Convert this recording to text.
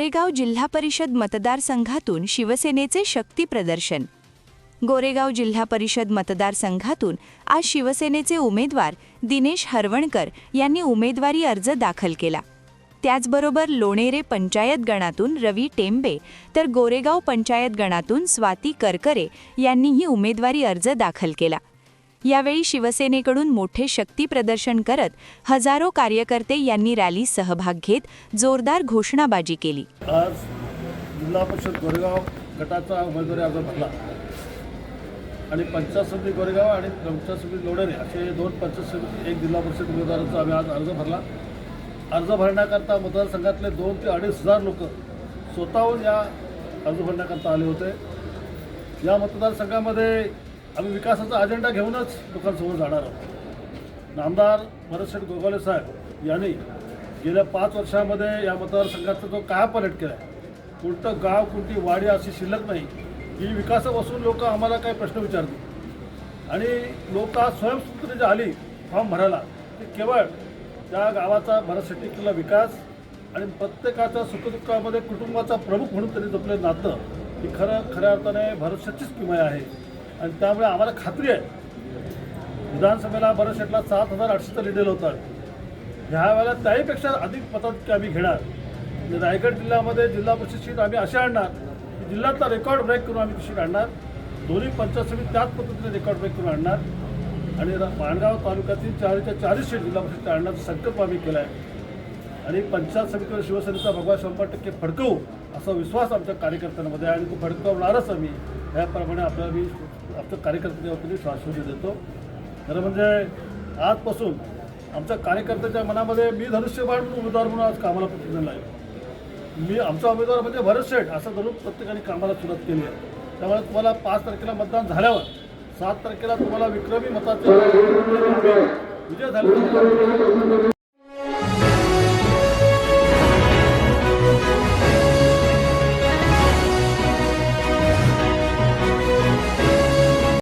गोरेगाव जिल्हा परिषद मतदारसंघातून शिवसेनेचे शक्ती प्रदर्शन। गोरेगाव जिल्हा परिषद मतदारसंघातून आज शिवसेनेचे उमेदवार दिनेश हरवणकर यांनी उमेदवारी अर्ज दाखल केला। त्याचबरोबर लोणेरे पंचायत गणातून रवी टेंबे तर गोरेगाव पंचायत गणातून स्वाती करकरे यांनीही उमेदवारी अर्ज दाखल केला। यावेळी शिवसेनेकडून मोठे शक्ती प्रदर्शन करत हजारो कार्यकर्ते यांनी रॅली सहभाग घेत जोरदार घोषणाबाजी केली। आज जिल्हा परिषद गोरेगाव गटाचा उमेदवारी अर्ज भरला आणि पंचायत समिती गोरेगाव आणि पंचायत समिती लोणेरे असे दोन पंचायत समिती एक जिल्हा परिषद उमेदवारांचा आम्ही आज अर्ज भरला। अर्ज भरण्याकरता मतदारसंघातले 2 ते 2.5 हजार लोक स्वतःहून या अर्ज भरण्याकरता आले होते। या मतदारसंघामध्ये आम्ही विकासाचा अजेंडा घेऊनच लोकांसमोर जाणार आहोत। नामदार भरतशेठ गोगावले साहेब यांनी गेल्या 5 वर्षामध्ये या मतदारसंघाचा जो कायापालट केला आहे, कोणतं गाव कोणती वाडी अशी शिल्लक नाही ही विकासापासून लोक आम्हाला काही प्रश्न विचारतील आणि लोक आज स्वयंस्फूर्तीने आली फॉर्म भरायला ते केवळ त्या गावाचा भरतशेट्टी केलेला विकास आणि प्रत्येकाच्या सुखदुःखामध्ये कुटुंबाचा प्रमुख म्हणून त्यांनी जपलेलं नातं ही खऱ्या अर्थाने भरतशेट्टीच किमया आहे। आणि त्यामुळे आम्हाला खात्री आहे विधानसभेला भरतशेट्टीला 7,800 लीड होतात। ह्या वेळेला त्याहीपेक्षा अधिक मताधिक्य आम्ही घेणार। रायगड जिल्ह्यामध्ये जिल्हा परिषद सीट आम्ही असे आणणार की जिल्ह्यातला रेकॉर्ड ब्रेक करून आम्ही सीट आणणार। दोन्ही पंचायत समिती त्याच पद्धतीने रेकॉर्ड ब्रेक करून आणणार आणि माणगाव तालुक्यातील 4च्या 40 सीट जिल्हा परिषद आणण्याचा संकल्प आम्ही केला आहे आणि पंचायत समितीवर शिवसेनेचा भगवा 100% फडकवू असा विश्वास आमच्या कार्यकर्त्यांमध्ये आहे आणि तो फडकवणारच आम्ही। याप्रमाणे आपल्याला मी आमच्या कार्यकर्त्यांच्या वतीने शाश्वती देतो। खरं म्हणजे आजपासून आमच्या कार्यकर्त्याच्या मनामध्ये मी धनुष्यबाण उमेदवार म्हणून आज कामाला प्रतिनिधी आहे। आमचा उमेदवार म्हणजे भरतशेठ असं धरून प्रत्येकाने कामाला सुरुवात केली आहे। त्यामुळे तुम्हाला 5 तारखेला मतदान झाल्यावर 7 तारखेला तुम्हाला विक्रमी मताचे विजय झाले।